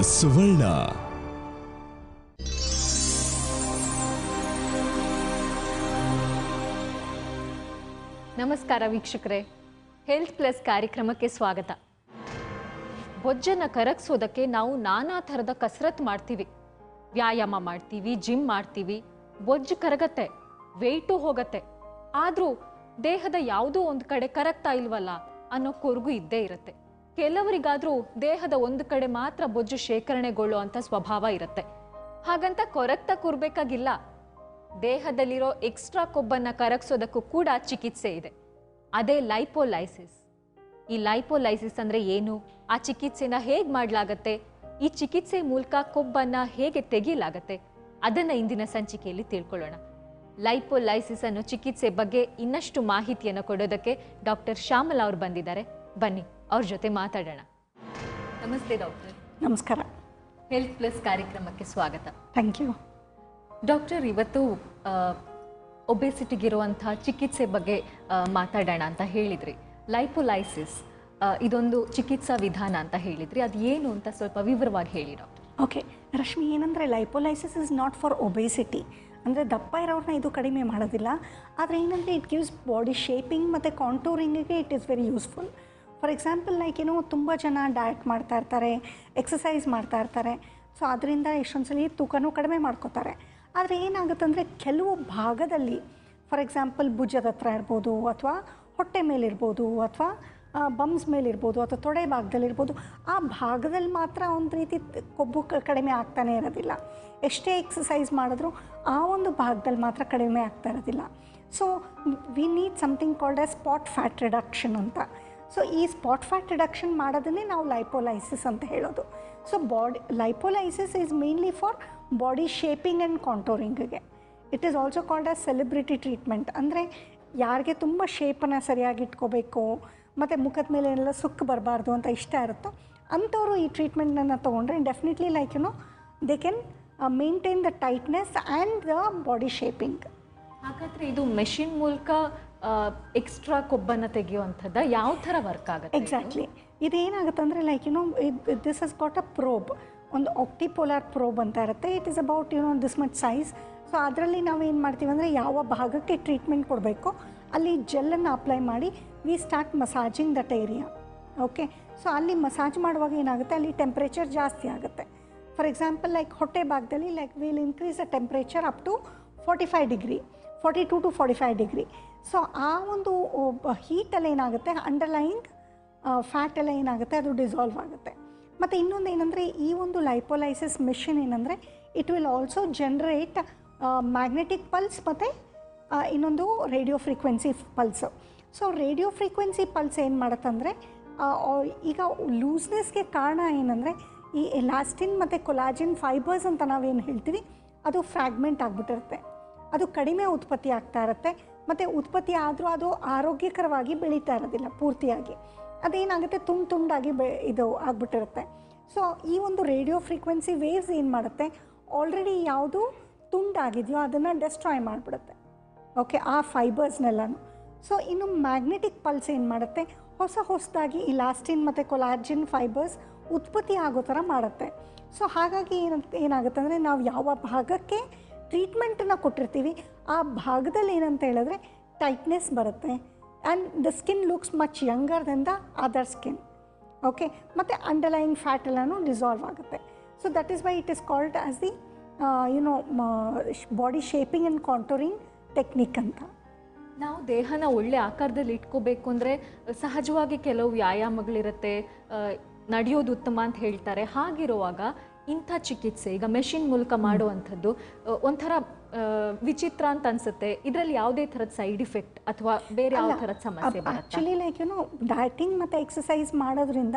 ಸುವರ್ಣ. ನಮಸ್ಕಾರ ವೀಕ್ಷಕರೇ, health plus ಕಾರ್ಯಕ್ರಮಕ್ಕೆ ಸ್ವಾಗತ. ಬೊಜ್ಜನ್ನು ಕರಗಿಸೋದಕ್ಕೆ ನಾವು ನಾನಾ ಥರದ ಕಸರತ್ತು ಮಾಡ್ತೀವಿ, ವ್ಯಾಯಾಮ ಮಾಡ್ತೀವಿ, ಜಿಮ್ ಮಾಡ್ತೀವಿ. ಬೊಜ್ಜು ಕರಗತ್ತೆ, ವೆಯ್ಟು ಹೋಗತ್ತೆ. ಆದರೂ ದೇಹದ ಯಾವುದೋ ಒಂದು ಕಡೆ ಕರಗ್ತಾ ಇಲ್ವಲ್ಲ ಅನ್ನೋ ಕೊರಗು ಇದ್ದೇ ಇರುತ್ತೆ. ಕೆಲವರಿಗಾದರೂ ದೇಹದ ಒಂದು ಕಡೆ ಮಾತ್ರ ಬೊಜ್ಜು ಶೇಖರಣೆಗೊಳ್ಳುವಂಥ ಸ್ವಭಾವ ಇರುತ್ತೆ. ಹಾಗಂತ ಕೊರಗ್ತಾ ಕೂರ್ಬೇಕಾಗಿಲ್ಲ. ದೇಹದಲ್ಲಿರೋ ಎಕ್ಸ್ಟ್ರಾ ಕೊಬ್ಬನ್ನು ಕರಗಿಸೋದಕ್ಕೂ ಕೂಡ ಚಿಕಿತ್ಸೆ ಇದೆ. ಅದೇ ಲೈಪೋಲೈಸಿಸ್. ಈ ಲೈಪೋಲೈಸಿಸ್ ಅಂದರೆ ಏನು, ಆ ಚಿಕಿತ್ಸೆನ ಹೇಗೆ ಮಾಡಲಾಗತ್ತೆ, ಈ ಚಿಕಿತ್ಸೆ ಮೂಲಕ ಕೊಬ್ಬನ್ನು ಹೇಗೆ ತೆಗೆಯಲಾಗತ್ತೆ, ಅದನ್ನು ಇಂದಿನ ಸಂಚಿಕೆಯಲ್ಲಿ ತಿಳ್ಕೊಳ್ಳೋಣ. ಲೈಪೋಲೈಸಿಸ್ ಅನ್ನೋ ಚಿಕಿತ್ಸೆ ಬಗ್ಗೆ ಇನ್ನಷ್ಟು ಮಾಹಿತಿಯನ್ನು ಕೊಡೋದಕ್ಕೆ ಡಾಕ್ಟರ್ ಶ್ಯಾಮಲಾ ಅವರು ಬಂದಿದ್ದಾರೆ. ಬನ್ನಿ ಅವ್ರ ಜೊತೆ ಮಾತಾಡೋಣ. ನಮಸ್ತೆ ಡಾಕ್ಟರ್. ನಮಸ್ಕಾರ. ಹೆಲ್ತ್ ಪ್ಲಸ್ ಕಾರ್ಯಕ್ರಮಕ್ಕೆ ಸ್ವಾಗತ. Thank you doctor. ಇವತ್ತು ಒಬೆಸಿಟಿಗಿರುವಂಥ ಚಿಕಿತ್ಸೆ ಬಗ್ಗೆ ಮಾತಾಡೋಣ ಅಂತ ಹೇಳಿದ್ರಿ. ಲೈಪೋಲೈಸಿಸ್ ಇದೊಂದು ಚಿಕಿತ್ಸಾ ವಿಧಾನ ಅಂತ ಹೇಳಿದ್ರಿ, ಅದು ಏನು ಅಂತ ಸ್ವಲ್ಪ ವಿವರವಾಗಿ ಹೇಳಿ ಡಾಕ್ಟರ್. ಓಕೆ ರಶ್ಮಿ, ಏನಂದರೆ ಲೈಪೋಲೈಸಿಸ್ ಇಸ್ ನಾಟ್ ಫಾರ್ ಒಬೆಸಿಟಿ. ಅಂದರೆ ದಪ್ಪ ಇರೋರನ್ನ ಇದು ಕಡಿಮೆ ಮಾಡೋದಿಲ್ಲ. ಆದರೆ ಏನಂದರೆ ಇಟ್ ಗಿವ್ಸ್ ಬಾಡಿ ಶೇಪಿಂಗ್ ಮತ್ತು ಕಾಂಟೂರಿಂಗಿಗೆ it is very useful. For example like ತುಂಬ ಜನ ಡಯಟ್ ಮಾಡ್ತಾ ಇರ್ತಾರೆ, ಎಕ್ಸಸೈಸ್ ಮಾಡ್ತಾ ಇರ್ತಾರೆ. ಸೊ ಅದರಿಂದ ಎಷ್ಟೊಂದು ಸಲ ತೂಕನೂ ಕಡಿಮೆ ಮಾಡ್ಕೋತಾರೆ. ಆದರೆ ಏನಾಗುತ್ತಂದರೆ ಕೆಲವು ಭಾಗದಲ್ಲಿ, ಫಾರ್ ಎಕ್ಸಾಂಪಲ್ ಭುಜದ ಹತ್ರ ಇರ್ಬೋದು, ಅಥವಾ ಹೊಟ್ಟೆ ಮೇಲಿರ್ಬೋದು, ಅಥವಾ ಬಮ್ಸ್ ಮೇಲಿರ್ಬೋದು, ಅಥವಾ ತೊಡೆ ಭಾಗದಲ್ಲಿರ್ಬೋದು, ಆ ಭಾಗದಲ್ಲಿ ಮಾತ್ರ ಒಂದು ರೀತಿ ಕೊಬ್ಬು ಕಡಿಮೆ ಆಗ್ತಾನೆ ಇರೋದಿಲ್ಲ. ಎಷ್ಟೇ ಎಕ್ಸಸೈಸ್ ಮಾಡಿದ್ರೂ ಆ ಒಂದು ಭಾಗದಲ್ಲಿ ಮಾತ್ರ ಕಡಿಮೆ ಆಗ್ತಾ ಇರೋದಿಲ್ಲ. So we need something called as spot fat reduction ಅಂತ. ಸೊ ಈ ಸ್ಪಾಟ್ ಫ್ಯಾಟ್ ರಿಡಕ್ಷನ್ ಮಾಡೋದನ್ನೇ ನಾವು ಲೈಪೋಲೈಸಿಸ್ ಅಂತ ಹೇಳೋದು. So lipolysis is mainly for body shaping and ಕಾಂಟೋರಿಂಗಿಗೆ. It is also called as celebrity treatment. ಅಂದರೆ ಯಾರಿಗೆ ತುಂಬ ಶೇಪನ್ನು ಸರಿಯಾಗಿ ಇಟ್ಕೋಬೇಕು ಮತ್ತು ಮುಖದ ಮೇಲೆ ಎಲ್ಲ ಸುಕ್ಕು ಬರಬಾರ್ದು ಅಂತ ಇಷ್ಟ ಇರುತ್ತೋ ಅಂಥವರು ಈ ಟ್ರೀಟ್ಮೆಂಟನ್ನು ತೊಗೊಂಡ್ರೆ definitely like they can maintain the tightness and the body shaping. ಹಾಗಾದರೆ ಇದು ಮೆಷಿನ್ ಮೂಲಕ ಎಕ್ಸ್ಟ್ರಾ ಕೊಬ್ಬನ್ನು ತೆಗೆಯುವಂಥದ್ದು ಯಾವ ಥರ ವರ್ಕ್ ಆಗುತ್ತೆ? ಎಕ್ಸಾಕ್ಟ್ಲಿ. ಇದೇನಾಗುತ್ತೆ ಅಂದರೆ like this has got a probe, ಒಂದು ಆಕ್ಟಿಪೋಲಾರ್ ಪ್ರೋಬ್ ಅಂತ ಇರುತ್ತೆ. It is about this much size. So ಅದರಲ್ಲಿ ನಾವು ಏನು ಮಾಡ್ತೀವಿ ಅಂದರೆ ಯಾವ ಭಾಗಕ್ಕೆ ಟ್ರೀಟ್ಮೆಂಟ್ ಕೊಡಬೇಕು ಅಲ್ಲಿ ಜೆಲ್ಲನ್ನು ಅಪ್ಲೈ ಮಾಡಿ we start massaging that area. Okay. So ಅಲ್ಲಿ ಮಸಾಜ್ ಮಾಡುವಾಗ ಏನಾಗುತ್ತೆ, ಅಲ್ಲಿ ಟೆಂಪ್ರೇಚರ್ ಜಾಸ್ತಿ ಆಗುತ್ತೆ. ಫಾರ್ ಎಕ್ಸಾಂಪಲ್ ಲೈಕ್ ಹೊಟ್ಟೆ ಭಾಗದಲ್ಲಿ like will increase the temperature up to 45 degree, 42 to 45 degree. So ಆ ಒಂದು ಹೀಟಲ್ಲಿ ಏನಾಗುತ್ತೆ, ಅಂಡರ್ಲೈಯಿಂಗ್ ಫ್ಯಾಟ್ ಎಲ್ಲ ಏನಾಗುತ್ತೆ ಅದು ಡಿಸಾಲ್ವ್ ಆಗುತ್ತೆ. ಮತ್ತು ಇನ್ನೊಂದು ಏನಂದರೆ ಈ ಒಂದು ಲೈಪೋಲೈಸಿಸ್ ಮಿಷಿನ್ ಏನಂದರೆ it will also generate magnetic pulse ಮತ್ತು ಇನ್ನೊಂದು radio frequency pulse. So radio frequency pulse ಏನು ಮಾಡುತ್ತಂದರೆ ಈಗ ಲೂಸ್ನೆಸ್ಗೆ ಕಾರಣ ಏನಂದರೆ ಈ ಎಲಾಸ್ಟಿನ್ ಮತ್ತು ಕೊಲಾಜಿನ್ ಫೈಬರ್ಸ್ ಅಂತ ನಾವೇನು ಹೇಳ್ತೀವಿ ಅದು ಫ್ರ್ಯಾಗ್ಮೆಂಟ್ ಆಗಿಬಿಟ್ಟಿರುತ್ತೆ, ಅದು ಕಡಿಮೆ ಉತ್ಪತ್ತಿ ಆಗ್ತಾ ಇರುತ್ತೆ. ಮತ್ತು ಉತ್ಪತ್ತಿ ಆದರೂ ಅದು ಆರೋಗ್ಯಕರವಾಗಿ ಬೆಳೀತಾ ಇರೋದಿಲ್ಲ ಪೂರ್ತಿಯಾಗಿ. ಅದೇನಾಗುತ್ತೆ, ತುಂಡಾಗಿ ಇದು ಆಗಿಬಿಟ್ಟಿರುತ್ತೆ. ಸೊ ಈ ಒಂದು ರೇಡಿಯೋ ಫ್ರೀಕ್ವೆನ್ಸಿ ವೇವ್ಸ್ ಏನು ಮಾಡುತ್ತೆ, ಆಲ್ರೆಡಿ ಯಾವುದು ತುಂಡಾಗಿದೆಯೋ ಅದನ್ನು ಡೆಸ್ಟ್ರಾಯ್ ಮಾಡಿಬಿಡುತ್ತೆ. ಓಕೆ, ಆ ಫೈಬರ್ಸ್ನೆಲ್ಲನೂ. ಸೊ ಇನ್ನು ಮ್ಯಾಗ್ನೆಟಿಕ್ ಪಲ್ಸ್ ಏನು ಮಾಡುತ್ತೆ, ಹೊಸದಾಗಿ ಇಲಾಸ್ಟಿನ್ ಮತ್ತು ಕೊಲಾಜಿನ್ ಫೈಬರ್ಸ್ ಉತ್ಪತ್ತಿ ಆಗೋ ಥರ ಮಾಡುತ್ತೆ. ಸೊ ಹಾಗಾಗಿ ಏನಾಗುತ್ತೆ ಅಂದರೆ ನಾವು ಯಾವ ಭಾಗಕ್ಕೆ ಟ್ರೀಟ್ಮೆಂಟನ್ನು ಕೊಟ್ಟಿರ್ತೀವಿ ಆ ಭಾಗದಲ್ಲಿ ಏನಂತ ಹೇಳಿದ್ರೆ ಟೈಟ್ನೆಸ್ ಬರುತ್ತೆ and the skin looks much younger than the other skin. Okay. ಮತ್ತು ಅಂಡರ್ಲೈಯಿಂಗ್ ಫ್ಯಾಟ್ ಎಲ್ಲನೂ ಡಿಸಾಲ್ವ್ ಆಗುತ್ತೆ. So that is why it is called as the body shaping and contouring technique ಅಂತ. ನಾವು ದೇಹನ ಒಳ್ಳೆ ಆಕಾರದಲ್ಲಿ ಇಟ್ಕೋಬೇಕು ಅಂದರೆ ಸಹಜವಾಗಿ ಕೆಲವು ವ್ಯಾಯಾಮಗಳಿರುತ್ತೆ, ನಡೆಯೋದು ಉತ್ತಮ ಅಂತ ಹೇಳ್ತಾರೆ. ಹಾಗಿರುವಾಗ ಇಂಥ ಚಿಕಿತ್ಸೆ ಈಗ ಮೆಷಿನ್ ಮೂಲಕ ಮಾಡುವಂಥದ್ದು ಒಂಥರ ವಿಚಿತ್ರ ಅಂತ ಅನಿಸುತ್ತೆ. ಇದರಲ್ಲಿ ಯಾವುದೇ ಥರದ ಸೈಡ್ ಇಫೆಕ್ಟ್ ಅಥವಾ ಬೇರೆ ಯಾವ ಥರದ ಸಮಸ್ಯೆ ಬರುತ್ತೆ? ಆ್ಯಕ್ಚುಲಿ ಲೈಕ್ ಡಯಟಿಂಗ್ ಮತ್ತು ಎಕ್ಸಸೈಸ್ ಮಾಡೋದ್ರಿಂದ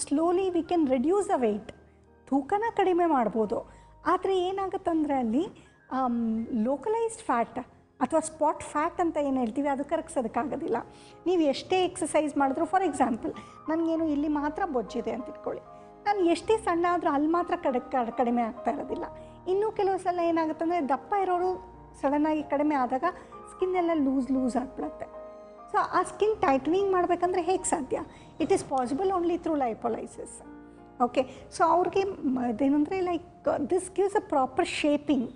slowly we can reduce the weight, ತೂಕನ ಕಡಿಮೆ ಮಾಡ್ಬೋದು. ಆದರೆ ಏನಾಗುತ್ತಂದರೆ ಅಲ್ಲಿ ಲೋಕಲೈಸ್ಡ್ ಫ್ಯಾಟ್ ಅಥವಾ ಸ್ಪಾಟ್ ಫ್ಯಾಟ್ ಅಂತ ಏನು ಹೇಳ್ತೀವಿ ಅದು ಕರಗಿಸೋದಕ್ಕಾಗೋದಿಲ್ಲ. ನೀವು ಎಷ್ಟೇ ಎಕ್ಸಸೈಸ್ ಮಾಡಿದ್ರು, ಫಾರ್ ಎಕ್ಸಾಂಪಲ್ ನನಗೇನು ಇಲ್ಲಿ ಮಾತ್ರ ಬೊಜ್ಜಿದೆ ಅಂತ ಇಟ್ಕೊಳ್ಳಿ, ನಾನು ಎಷ್ಟೇ ಸಣ್ಣ ಆದರೂ ಅಲ್ಲಿ ಮಾತ್ರ ಕಡಿಮೆ ಆಗ್ತಾ ಇರೋದಿಲ್ಲ. ಇನ್ನೂ ಕೆಲವು ಸಲ ಏನಾಗುತ್ತೆ ಅಂದರೆ ದಪ್ಪ ಇರೋರು ಸಡನ್ನಾಗಿ ಕಡಿಮೆ ಆದಾಗ ಸ್ಕಿನ್ನೆಲ್ಲ ಲೂಸ್ ಆಗಿಬಿಡುತ್ತೆ. ಸೊ ಆ ಸ್ಕಿನ್ ಟೈಟ್ನಿಂಗ್ ಮಾಡಬೇಕಂದ್ರೆ ಹೇಗೆ ಸಾಧ್ಯ? It is possible only through lipolysis. Okay. So ಅವ್ರಿಗೆ ಅದೇನೆಂದರೆ like this gives a proper shaping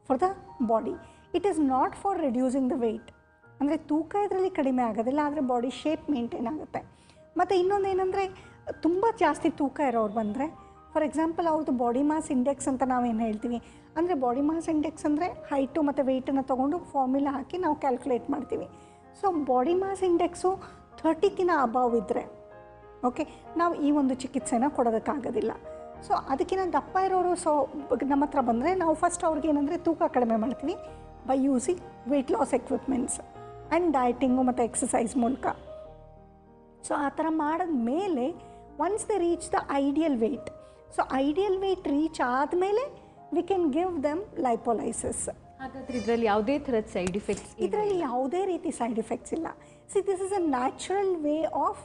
for the body. It is not for reducing the weight. ಅಂದರೆ ತೂಕ ಇದರಲ್ಲಿ ಕಡಿಮೆ ಆಗೋದಿಲ್ಲ, ಆದರೆ ಬಾಡಿ ಶೇಪ್ ಮೇಂಟೈನ್ ಆಗುತ್ತೆ. ಮತ್ತು ಇನ್ನೊಂದು ಏನಂದರೆ ತುಂಬ ಜಾಸ್ತಿ ತೂಕ ಇರೋರು ಬಂದರೆ, ಫಾರ್ ಎಕ್ಸಾಂಪಲ್ ಅವ್ರದ್ದು ಬಾಡಿ ಮಾಸ್ ಇಂಡೆಕ್ಸ್ ಅಂತ ನಾವೇನು ಹೇಳ್ತೀವಿ, ಅಂದರೆ ಬಾಡಿ ಮಾಸ್ ಇಂಡೆಕ್ಸ್ ಅಂದರೆ ಹೈಟು ಮತ್ತು ವೆಯ್ಟನ್ನು ತೊಗೊಂಡು ಫಾರ್ಮುಲಾ ಹಾಕಿ ನಾವು ಕ್ಯಾಲ್ಕುಲೇಟ್ ಮಾಡ್ತೀವಿ. ಸೊ ಬಾಡಿ ಮಾಸ್ ಇಂಡೆಕ್ಸು 30ಕ್ಕಿಂತ ಅಬವ್ ಇದ್ದರೆ ಓಕೆ, ನಾವು ಈ ಒಂದು ಚಿಕಿತ್ಸೆನ ಕೊಡೋದಕ್ಕಾಗೋದಿಲ್ಲ. ಸೊ ಅದಕ್ಕಿಂತ ದಪ್ಪ ಇರೋರು ನಮ್ಮ ಹತ್ರ ಬಂದರೆ ನಾವು ಫಸ್ಟ್ ಅವ್ರಿಗೆ ಏನಂದರೆ ತೂಕ ಕಡಿಮೆ ಮಾಡ್ತೀವಿ by using weight loss equipments and dieting ಮತ್ತು ಎಕ್ಸಸೈಸ್ ಮೂಲಕ. ಸೊ ಆ ಥರ ಮಾಡಿದ್ಮೇಲೆ once they reach the ideal weight, so ideal weight reach ಆದಮೇಲೆ we can give them lipolysis. ಹಾಗಾದರೆ ಇದರಲ್ಲಿ ಯಾವುದೇ ಥರದ ಸೈಡ್ ಇಫೆಕ್ಟ್ಸ್? ಇದರಲ್ಲಿ ಯಾವುದೇ ರೀತಿ ಸೈಡ್ ಎಫೆಕ್ಟ್ಸ್ ಇಲ್ಲ. See this is a natural way of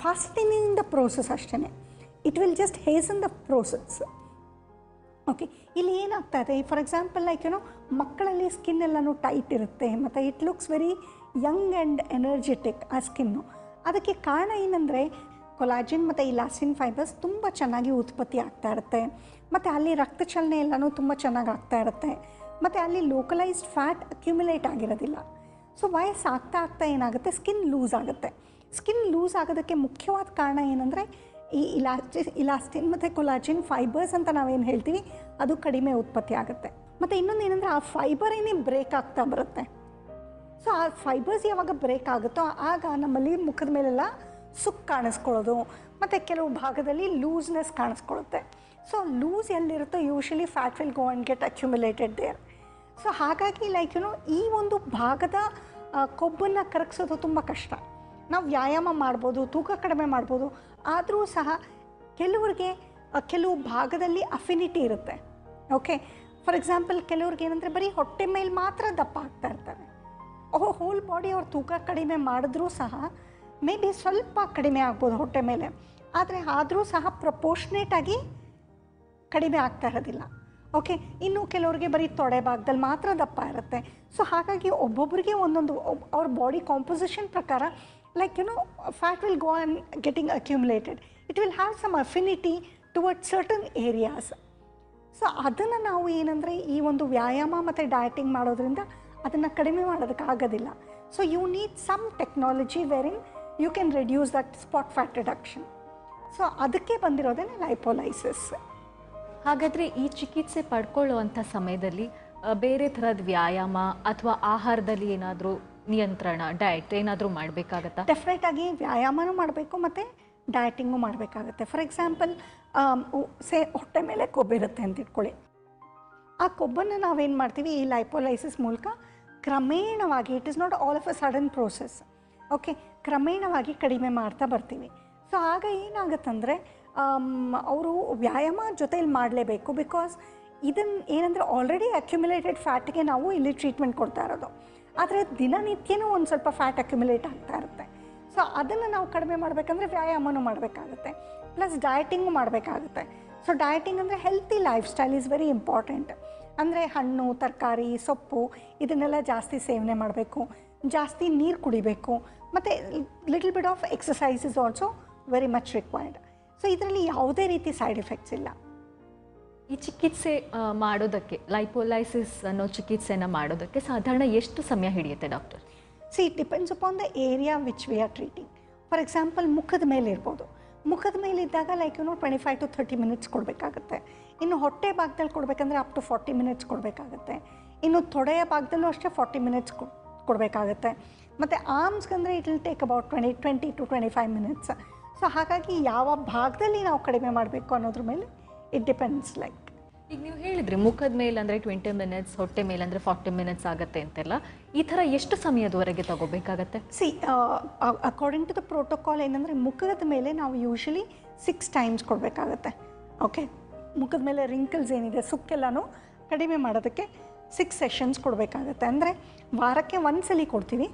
fasting the process ಅಷ್ಟೇ. It will just hasten the process. Okay, ಇಲ್ಲಿ ಏನಾಗ್ತಾ ಇದೆ, ಫಾರ್ ಎಕ್ಸಾಂಪಲ್ ಲೈಕ್ ಮಕ್ಕಳಲ್ಲಿ ಸ್ಕಿನ್ ಎಲ್ಲನೂ ಟೈಟ್ ಇರುತ್ತೆ ಮತ್ತು it looks very Young and energetic ಆ ಸ್ಕಿನ್ನು. ಅದಕ್ಕೆ ಕಾರಣ ಏನಂದರೆ ಕೊಲಾಜಿನ್ ಮತ್ತು ಇಲಾಸ್ಟಿನ್ ಫೈಬರ್ಸ್ ತುಂಬ ಚೆನ್ನಾಗಿ ಉತ್ಪತ್ತಿ ಆಗ್ತಾ ಇರುತ್ತೆ, ಮತ್ತು ಅಲ್ಲಿ ರಕ್ತ ಚಲನೆ ಎಲ್ಲನೂ ತುಂಬ ಚೆನ್ನಾಗಿ ಆಗ್ತಾ ಇರುತ್ತೆ, ಮತ್ತು ಅಲ್ಲಿ ಲೋಕಲೈಸ್ಡ್ ಫ್ಯಾಟ್ ಅಕ್ಯುಮುಲೇಟ್ ಆಗಿರೋದಿಲ್ಲ. ಸೊ ವಯಸ್ಸಾಗ್ತಾ ಆಗ್ತಾ ಏನಾಗುತ್ತೆ, ಸ್ಕಿನ್ ಲೂಸ್ ಆಗುತ್ತೆ. ಸ್ಕಿನ್ ಲೂಸ್ ಆಗೋದಕ್ಕೆ ಮುಖ್ಯವಾದ ಕಾರಣ ಏನಂದರೆ ಈ ಇಲಾಸ್ಟಿನ್ ಮತ್ತು ಕೊಲಾಜಿನ್ ಫೈಬರ್ಸ್ ಅಂತ ನಾವೇನು ಹೇಳ್ತೀವಿ ಅದು ಕಡಿಮೆ ಉತ್ಪತ್ತಿ ಆಗುತ್ತೆ. ಮತ್ತು ಇನ್ನೊಂದು ಏನಂದರೆ ಆ ಫೈಬರೇನೇ ಬ್ರೇಕ್ ಆಗ್ತಾ ಬರುತ್ತೆ. ಸೊ ಆ ಫೈಬರ್ಸ್ ಯಾವಾಗ ಬ್ರೇಕ್ ಆಗುತ್ತೋ ಆಗ ನಮ್ಮಲ್ಲಿ ಮುಖದ ಮೇಲೆಲ್ಲ ಸುಕ್ಕು ಕಾಣಿಸ್ಕೊಳ್ಳೋದು ಮತ್ತು ಕೆಲವು ಭಾಗದಲ್ಲಿ ಲೂಸ್ನೆಸ್ ಕಾಣಿಸ್ಕೊಳ್ಳುತ್ತೆ. ಸೊ ಲೂಸ್ ಎಲ್ಲಿರುತ್ತೋ usually fat will go and get accumulated there. So ಹಾಗಾಗಿ ಲೈಕ್ ಈ ಒಂದು ಭಾಗದ ಕೊಬ್ಬನ್ನು ಕರಗಿಸೋದು ತುಂಬ ಕಷ್ಟ. ನಾವು ವ್ಯಾಯಾಮ ಮಾಡ್ಬೋದು, ತೂಕ ಕಡಿಮೆ ಮಾಡ್ಬೋದು, ಆದರೂ ಸಹ ಕೆಲವ್ರಿಗೆ ಕೆಲವು ಭಾಗದಲ್ಲಿ ಅಫಿನಿಟಿ ಇರುತ್ತೆ. ಓಕೆ, ಫಾರ್ ಎಕ್ಸಾಂಪಲ್ ಕೆಲವ್ರಿಗೆ ಏನಂದರೆ ಬರೀ ಹೊಟ್ಟೆ ಮೇಲೆ ಮಾತ್ರ ದಪ್ಪ ಆಗ್ತಾ ಇರ್ತಾರೆ. ಹೋಲ್ ಬಾಡಿ ಅವ್ರ ತೂಕ ಕಡಿಮೆ ಮಾಡಿದ್ರೂ ಸಹ ಮೇ ಬಿ ಸ್ವಲ್ಪ ಕಡಿಮೆ ಆಗ್ಬೋದು ಹೊಟ್ಟೆ ಮೇಲೆ, ಆದರೆ ಆದರೂ ಸಹ ಪ್ರಪೋರ್ಷನೇಟಾಗಿ ಕಡಿಮೆ ಆಗ್ತಾ ಇರೋದಿಲ್ಲ. ಓಕೆ, ಇನ್ನು ಕೆಲವ್ರಿಗೆ ಬರೀ ತೊಡೆ ಭಾಗದಲ್ಲಿ ಮಾತ್ರ ದಪ್ಪ ಇರುತ್ತೆ. ಸೊ ಹಾಗಾಗಿ ಒಬ್ಬೊಬ್ಬರಿಗೆ ಒಂದೊಂದು ಅವ್ರ ಬಾಡಿ ಕಾಂಪೋಸಿಷನ್ ಪ್ರಕಾರ like fat will go and getting accumulated. It will have some affinity towards certain areas. So ಅದನ್ನು ನಾವು ಏನಂದರೆ ಈ ಒಂದು ವ್ಯಾಯಾಮ ಮತ್ತು ಡಯಟಿಂಗ್ ಮಾಡೋದ್ರಿಂದ ಅದನ್ನು ಕಡಿಮೆ ಮಾಡೋದಕ್ಕಾಗೋದಿಲ್ಲ. So you need some technology wherein you can reduce that spot fat reduction. So ಅದಕ್ಕೆ ಬಂದಿರೋದೇ ಲೈಪೋಲೈಸಿಸ್. ಹಾಗಾದರೆ ಈ ಚಿಕಿತ್ಸೆ ಪಡ್ಕೊಳ್ಳುವಂಥ ಸಮಯದಲ್ಲಿ ಬೇರೆ ಥರದ ವ್ಯಾಯಾಮ ಅಥವಾ ಆಹಾರದಲ್ಲಿ ಏನಾದರೂ ನಿಯಂತ್ರಣ, ಡಯಟ್ ಏನಾದರೂ ಮಾಡಬೇಕಾಗತ್ತಾ? ಡೆಫಿನೆಟಾಗಿ ವ್ಯಾಯಾಮನೂ ಮಾಡಬೇಕು ಮತ್ತು ಡಯಟಿಂಗು ಮಾಡಬೇಕಾಗತ್ತೆ. ಫಾರ್ ಎಕ್ಸಾಂಪಲ್ ಹೊಟ್ಟೆ ಮೇಲೆ ಕೊಬ್ಬಿರುತ್ತೆ ಅಂತ ಇಟ್ಕೊಳ್ಳಿ. ಆ ಕೊಬ್ಬನ್ನು ನಾವೇನು ಮಾಡ್ತೀವಿ ಈ ಲೈಪೋಲೈಸಿಸ್ ಮೂಲಕ ಕ್ರಮೇಣವಾಗಿ, it is not all of a sudden process, okay, ಕ್ರಮೇಣವಾಗಿ ಕಡಿಮೆ ಮಾಡ್ತಾ ಬರ್ತೀವಿ. ಸೊ ಆಗ ಏನಾಗುತ್ತಂದರೆ ಅವರು ವ್ಯಾಯಾಮ ಜೊತೆಯಲ್ಲಿ ಮಾಡಲೇಬೇಕು. ಬಿಕಾಸ್ ಇದನ್ನು ಏನಂದರೆ ಆಲ್ರೆಡಿ ಅಕ್ಯುಮುಲೇಟೆಡ್ ಫ್ಯಾಟ್ಗೆ ನಾವು ಇಲ್ಲಿ ಟ್ರೀಟ್ಮೆಂಟ್ ಕೊಡ್ತಾ ಇರೋದು, ಆದರೆ ದಿನನಿತ್ಯನೂ ಒಂದು ಸ್ವಲ್ಪ ಫ್ಯಾಟ್ ಅಕ್ಯುಮುಲೇಟ್ ಆಗ್ತಾ ಇರುತ್ತೆ. ಸೊ ಅದನ್ನು ನಾವು ಕಡಿಮೆ ಮಾಡಬೇಕಂದ್ರೆ ವ್ಯಾಯಾಮನೂ ಮಾಡಬೇಕಾಗುತ್ತೆ, ಪ್ಲಸ್ ಡಯಟಿಂಗು ಮಾಡಬೇಕಾಗುತ್ತೆ. ಸೊ ಡಯಟಿಂಗ್ ಅಂದರೆ healthy life style is very important. ಅಂದರೆ ಹಣ್ಣು, ತರಕಾರಿ, ಸೊಪ್ಪು ಇದನ್ನೆಲ್ಲ ಜಾಸ್ತಿ ಸೇವನೆ ಮಾಡಬೇಕು, ಜಾಸ್ತಿ ನೀರು ಕುಡಿಬೇಕು, ಮತ್ತು little bit of exercise is also very much required. So ಇದರಲ್ಲಿ ಯಾವುದೇ ರೀತಿ ಸೈಡ್ ಎಫೆಕ್ಟ್ಸ್ ಇಲ್ಲ. ಈ ಚಿಕಿತ್ಸೆ ಮಾಡೋದಕ್ಕೆ, ಲೈಪೋಲೈಸಿಸ್ ಅನ್ನೋ ಚಿಕಿತ್ಸೆನ ಮಾಡೋದಕ್ಕೆ ಸಾಧಾರಣ ಎಷ್ಟು ಸಮಯ ಹಿಡಿಯುತ್ತೆ doctor? C it depends upon the area which we are treating. For example ಮುಖದ ಮೇಲೆ ಇರ್ಬೋದು. ಮುಖದ ಮೇಲೆ ಇದ್ದಾಗ ಲೈಕ್ 25 to 30 ಮಿನಿಟ್ಸ್ ಕೊಡಬೇಕಾಗುತ್ತೆ. ಇನ್ನು ಹೊಟ್ಟೆ ಭಾಗದಲ್ಲಿ ಕೊಡಬೇಕಂದ್ರೆ ಅಪ್ ಟು 40 ಮಿನಿಟ್ಸ್ ಕೊಡಬೇಕಾಗುತ್ತೆ. ಇನ್ನು ತೊಡೆಯ ಭಾಗದಲ್ಲೂ ಅಷ್ಟೇ 40 ಮಿನಿಟ್ಸ್ ಕೊಡಬೇಕಾಗುತ್ತೆ. ಮತ್ತು ಆರ್ಮ್ಸ್ಗಂದರೆ it will take about 20 to 25 minutes. So ಹಾಗಾಗಿ ಯಾವ ಭಾಗದಲ್ಲಿ ನಾವು ಕಡಿಮೆ ಮಾಡಬೇಕು ಅನ್ನೋದ್ರ ಮೇಲೆ ಇಟ್ ಡಿಪೆಂಡ್ಸ್. ಲೈಕ್ ಈಗ ನೀವು ಹೇಳಿದ್ರಿ ಮುಖದ ಮೇಲೆ ಅಂದರೆ 20 ಮಿನಿಟ್ಸ್, ಹೊಟ್ಟೆ ಮೇಲೆ ಅಂದರೆ 40 ಮಿನಿಟ್ಸ್ ಆಗುತ್ತೆ ಅಂತೆಲ್ಲ. ಈ ಥರ ಎಷ್ಟು ಸಮಯದವರೆಗೆ ತಗೋಬೇಕಾಗತ್ತೆ? See according to the protocol ಏನಂದರೆ ಮುಖದ ಮೇಲೆ ನಾವು ಯೂಶಲಿ 6 ಟೈಮ್ಸ್ ಕೊಡಬೇಕಾಗತ್ತೆ. ಓಕೆ, ಮುಖದ ಮೇಲೆ ರಿಂಕಲ್ಸ್ ಏನಿದೆ, ಸುಕ್ಕೆಲ್ಲನೂ ಕಡಿಮೆ ಮಾಡೋದಕ್ಕೆ 6 ಸೆಷನ್ಸ್ ಕೊಡಬೇಕಾಗತ್ತೆ. ಅಂದರೆ ವಾರಕ್ಕೆ 1 ಸಲ ಕೊಡ್ತೀವಿ.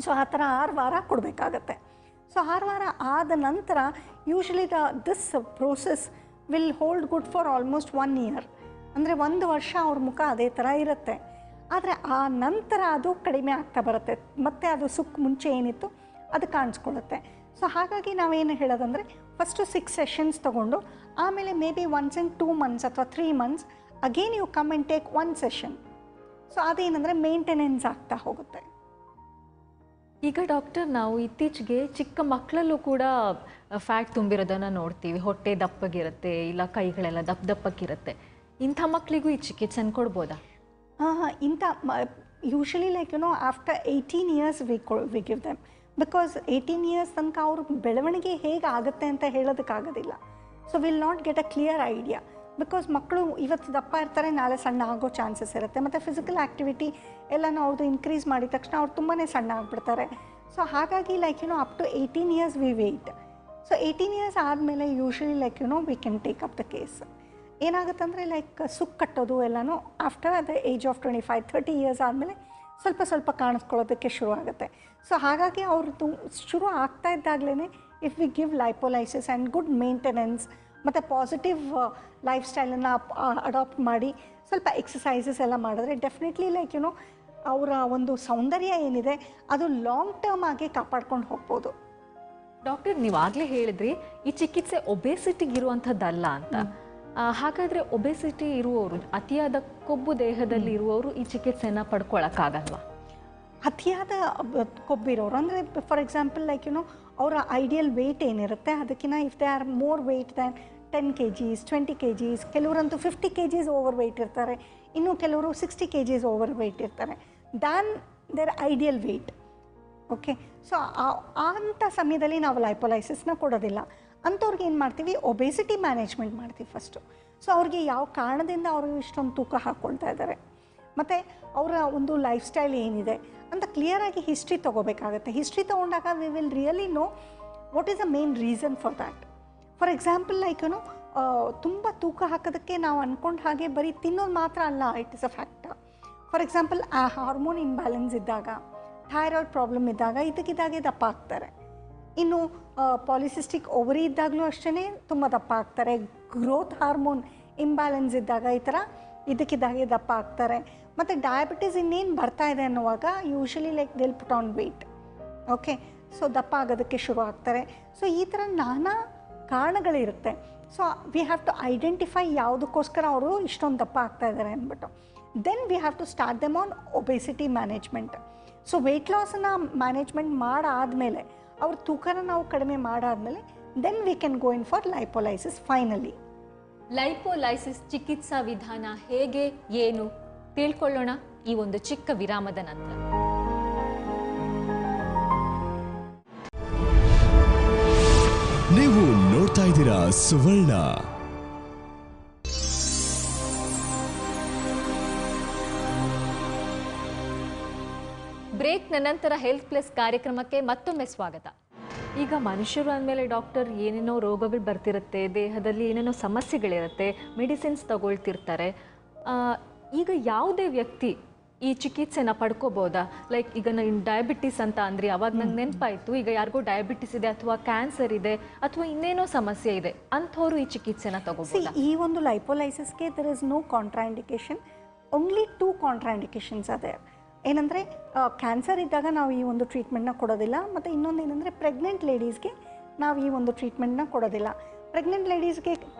ಸೊ ಆ ಥರ 6 ವಾರ ಕೊಡಬೇಕಾಗತ್ತೆ. ಸೊ 6 ವಾರ ಆದ ನಂತರ usually this process will hold good for almost 1 year. ಅಂದರೆ 1 ವರ್ಷ ಅವ್ರ ಮುಖ ಅದೇ ಥರ ಇರುತ್ತೆ. ಆದರೆ ಆ ನಂತರ ಅದು ಕಡಿಮೆ ಆಗ್ತಾ ಬರುತ್ತೆ, ಮತ್ತು ಅದು ಸುಕ್ಕು ಮುಂಚೆ ಏನಿತ್ತು ಅದು ಕಾಣಿಸ್ಕೊಳ್ಳುತ್ತೆ. ಸೊ ಹಾಗಾಗಿ ನಾವೇನು ಹೇಳೋದಂದರೆ ಫಸ್ಟು 6 ಸೆಷನ್ಸ್ ತೊಗೊಂಡು ಆಮೇಲೆ maybe once in 2 months ಅಥವಾ 3 months again you come and take 1 session. So ಅದೇನೆಂದರೆ ಮೇಂಟೆನೆನ್ಸ್ ಆಗ್ತಾ ಹೋಗುತ್ತೆ. ಈಗ ಡಾಕ್ಟರ್, ನಾವು ಇತ್ತೀಚೆಗೆ ಚಿಕ್ಕ ಮಕ್ಕಳಲ್ಲೂ ಕೂಡ ಫ್ಯಾಟ್ ತುಂಬಿರೋದನ್ನು ನೋಡ್ತೀವಿ. ಹೊಟ್ಟೆ ದಪ್ಪಗಿರುತ್ತೆ, ಇಲ್ಲ ಕೈಗಳೆಲ್ಲ ದಪ್ಪಕ್ಕಿರುತ್ತೆ. ಇಂಥ ಮಕ್ಕಳಿಗೂ ಈ ಚಿಕಿತ್ಸೆನ ಕೊಡ್ಬೋದಾ? ಇಂಥ usually like after 18 years we give them, because 18 years ತನಕ ಅವ್ರ ಬೆಳವಣಿಗೆ ಹೇಗೆ ಆಗುತ್ತೆ ಅಂತ ಹೇಳೋದಕ್ಕಾಗೋದಿಲ್ಲ. So will not get a clear idea, because ಮಕ್ಕಳು ಇವತ್ತು ದಪ್ಪ ಇರ್ತಾರೆ, ನಾಳೆ ಸಣ್ಣ ಆಗೋ ಚಾನ್ಸಸ್ ಇರುತ್ತೆ. ಮತ್ತು ಫಿಸಿಕಲ್ ಆ್ಯಕ್ಟಿವಿಟಿ ಎಲ್ಲನೂ ಅವ್ರದ್ದು ಇನ್ಕ್ರೀಸ್ ಮಾಡಿದ ತಕ್ಷಣ ಅವ್ರು ತುಂಬಾ ಸಣ್ಣ ಆಗಿಬಿಡ್ತಾರೆ. ಸೊ ಹಾಗಾಗಿ like up to 18 years we wait. So 18 years ಆದಮೇಲೆ usually like we can take up the case. ಏನಾಗುತ್ತಂದರೆ ಲೈಕ್ ಸುಕ್ ಕಟ್ಟೋದು ಎಲ್ಲನೂ after the age of 25-30 years ಆದಮೇಲೆ ಸ್ವಲ್ಪ ಸ್ವಲ್ಪ ಕಾಣಿಸ್ಕೊಳ್ಳೋದಕ್ಕೆ ಶುರು ಆಗುತ್ತೆ. ಸೊ ಹಾಗಾಗಿ ಅವ್ರದ್ದು ಶುರು ಆಗ್ತಾ ಇದ್ದಾಗಲೇ if we give lipolysis and good maintenance ಮತ್ತು ಪಾಸಿಟಿವ್ ಲೈಫ್ ಸ್ಟೈಲನ್ನು ಅಡಾಪ್ಟ್ ಮಾಡಿ ಸ್ವಲ್ಪ ಎಕ್ಸಸೈಸಸ್ ಎಲ್ಲ ಮಾಡಿದ್ರೆ ಡೆಫಿನೆಟ್ಲಿ ಲೈಕ್ ಅವರ ಒಂದು ಸೌಂದರ್ಯ ಏನಿದೆ ಅದು ಲಾಂಗ್ ಟರ್ಮ್ ಆಗಿ ಕಾಪಾಡ್ಕೊಂಡು ಹೋಗ್ಬೋದು. ಡಾಕ್ಟರ್, ನೀವಾಗಲೇ ಹೇಳಿದ್ರಿ ಈ ಚಿಕಿತ್ಸೆ ಒಬೇಸಿಟಿಗಿರುವಂಥದ್ದಲ್ಲ ಅಂತ. ಹಾಗಾದರೆ ಒಬೇಸಿಟಿ ಇರುವವರು, ಅತಿಯಾದ ಕೊಬ್ಬು ದೇಹದಲ್ಲಿ ಇರುವವರು ಈ ಚಿಕಿತ್ಸೆಯನ್ನು ಪಡ್ಕೊಳ್ಳೋಕ್ಕಾಗಲ್ವಾ? ಅತಿಯಾದ ಕೊಬ್ಬಿರೋರು ಅಂದರೆ ಫಾರ್ ಎಕ್ಸಾಂಪಲ್ ಲೈಕ್ ಅವರ ಐಡಿಯಲ್ ವೆಯ್ಟ್ ಏನಿರುತ್ತೆ ಅದಕ್ಕಿಂತ if they are more weight than 10 kgs 20 kgs, ಕೆಲವರಂತೂ 50 kgs ಓವರ್ ವೆಯ್ಟ್ ಇರ್ತಾರೆ, ಇನ್ನು ಕೆಲವರು 60 kgs ಓವರ್ ವೆಯ್ಟ್ ಇರ್ತಾರೆ than their ideal weight. Okay, so ಅಂಥ ಸಮಯದಲ್ಲಿ ನಾವು ಲೈಪೋಲೈಸಿಸ್ನ ಕೊಡೋದಿಲ್ಲ. ಅಂಥವ್ರಿಗೆ ಏನು ಮಾಡ್ತೀವಿ, ಒಬೇಸಿಟಿ ಮ್ಯಾನೇಜ್ಮೆಂಟ್ ಮಾಡ್ತೀವಿ ಫಸ್ಟು. ಸೊ ಅವ್ರಿಗೆ ಯಾವ ಕಾರಣದಿಂದ ಅವರು ಇಷ್ಟೊಂದು ತೂಕ ಹಾಕ್ಕೊಳ್ತಾ ಇದ್ದಾರೆ ಮತ್ತು ಅವರ ಒಂದು ಲೈಫ್ ಸ್ಟೈಲ್ ಏನಿದೆ ಅಂತ ಕ್ಲಿಯರಾಗಿ ಹಿಸ್ಟ್ರಿ ತೊಗೋಬೇಕಾಗತ್ತೆ. ಹಿಸ್ಟ್ರಿ ತೊಗೊಂಡಾಗ we will really know what is the main reason for that. For example like ತುಂಬ ತೂಕ ಹಾಕೋದಕ್ಕೆ ನಾವು ಅಂದ್ಕೊಂಡು ಹಾಗೆ ಬರೀ ತಿನ್ನೋದು ಮಾತ್ರ ಅಲ್ಲ, it is a factor. For example ಆ ಹಾರ್ಮೋನ್ ಇಂಬ್ಯಾಲೆನ್ಸ್ ಇದ್ದಾಗ, ಥೈರಾಯ್ಡ್ ಪ್ರಾಬ್ಲಮ್ ಇದ್ದಾಗ ಇದಕ್ಕಿದ್ದಾಗೆ ದಪ್ಪ ಆಗ್ತಾರೆ. ಇನ್ನು ಪಾಲಿಸಿಸ್ಟಿಕ್ ಓವರಿ ಇದ್ದಾಗಲೂ ಅಷ್ಟೇ ತುಂಬ ದಪ್ಪ ಆಗ್ತಾರೆ. ಗ್ರೋತ್ ಹಾರ್ಮೋನ್ ಇಂಬ್ಯಾಲೆನ್ಸ್ ಇದ್ದಾಗ ಈ ಥರ ಇದಕ್ಕಿದ್ದಾಗೆ ದಪ್ಪ ಆಗ್ತಾರೆ. ಮತ್ತು ಡಯಾಬಿಟೀಸ್ ಇನ್ನೇನು ಬರ್ತಾ ಇದೆ ಅನ್ನುವಾಗ usually like they'll put on weight. Okay, so ದಪ್ಪ ಆಗೋದಕ್ಕೆ ಶುರು ಆಗ್ತಾರೆ. ಸೊ ಈ ಥರ ನಾನಾ ಕಾರಣಗಳಿರುತ್ತೆ. So we have to identify ಯಾವುದಕ್ಕೋಸ್ಕರ ಅವರು ಇಷ್ಟೊಂದು ದಪ್ಪ ಆಗ್ತಾ ಇದ್ದಾರೆ ಅಂದ್ಬಿಟ್ಟು then we have to start them on obesity management. So weight ಲಾಸನ್ನು ಮ್ಯಾನೇಜ್ಮೆಂಟ್ ಮಾಡಾದಮೇಲೆ ಅವ್ರ ತೂಕನ ನಾವು ಕಡಿಮೆ ಮಾಡಾದಮೇಲೆ then we can go in for lipolysis finally. Lipolysis ಚಿಕಿತ್ಸಾ ವಿಧಾನ ಹೇಗೆ, ಏನು ತಿಳ್ಕೊಳ್ಳೋಣ ಈ ಒಂದು ಚಿಕ್ಕ ವಿರಾಮದ ನಂತರ. ನೀವು ನೋಡ್ತಾ ಇದ್ದೀರಾ ಸುವರ್ಣ. ಬ್ರೇಕ್ನ ನಂತರ ಹೆಲ್ತ್ ಪ್ಲಸ್ ಕಾರ್ಯಕ್ರಮಕ್ಕೆ ಮತ್ತೊಮ್ಮೆ ಸ್ವಾಗತ. ಈಗ ಮನುಷ್ಯರು ಅಂದಮೇಲೆ ಡಾಕ್ಟರ್ ಏನೇನೋ ರೋಗಗಳು ಬರ್ತಿರುತ್ತೆ, ದೇಹದಲ್ಲಿ ಏನೇನೋ ಸಮಸ್ಯೆಗಳಿರುತ್ತೆ, ಮೆಡಿಸಿನ್ಸ್ ತಗೊಳ್ತಿರ್ತಾರೆ. ಈಗ ಯಾವುದೇ ವ್ಯಕ್ತಿ ಈ ಚಿಕಿತ್ಸೆನ ಪಡ್ಕೋಬೋದಾ? ಲೈಕ್ ಈಗ ನಾನು ಡಯಾಬಿಟಿಸ್ ಅಂತ ಅಂದರೆ ಅವಾಗ ನಂಗೆ ನೆನಪಾಯಿತು, ಈಗ ಯಾರಿಗೋ ಡಯಾಬಿಟಿಸ್ ಇದೆ ಅಥವಾ ಕ್ಯಾನ್ಸರ್ ಇದೆ ಅಥವಾ ಇನ್ನೇನೋ ಸಮಸ್ಯೆ ಇದೆ ಅಂಥವ್ರು ಈ ಚಿಕಿತ್ಸೆನ ತಗೋಬೋದಾ? ಈ ಒಂದು ಲೈಪೋಲೈಸಿಸ್ಗೆ ದರ್ ಇಸ್ ನೋ ಕಾಂಟ್ರಾಇಂಡಿಕೇಶನ್, ಓನ್ಲಿ 2 ಕಾಂಟ್ರಾಇಂಡಿಕೇಶನ್ಸ್ ಅದೇ. ಏನಂದರೆ ಕ್ಯಾನ್ಸರ್ ಇದ್ದಾಗ ನಾವು ಈ ಒಂದು ಟ್ರೀಟ್ಮೆಂಟ್ನ ಕೊಡೋದಿಲ್ಲ. ಮತ್ತು ಇನ್ನೊಂದು ಏನಂದರೆ ಪ್ರೆಗ್ನೆಂಟ್ ಲೇಡೀಸ್ಗೆ ನಾವು ಈ ಒಂದು ಟ್ರೀಟ್ಮೆಂಟ್ನ ಕೊಡೋದಿಲ್ಲ. ಪ್ರೆಗ್ನೆಂಟ್ ಲೇಡೀಸ್ಗೆ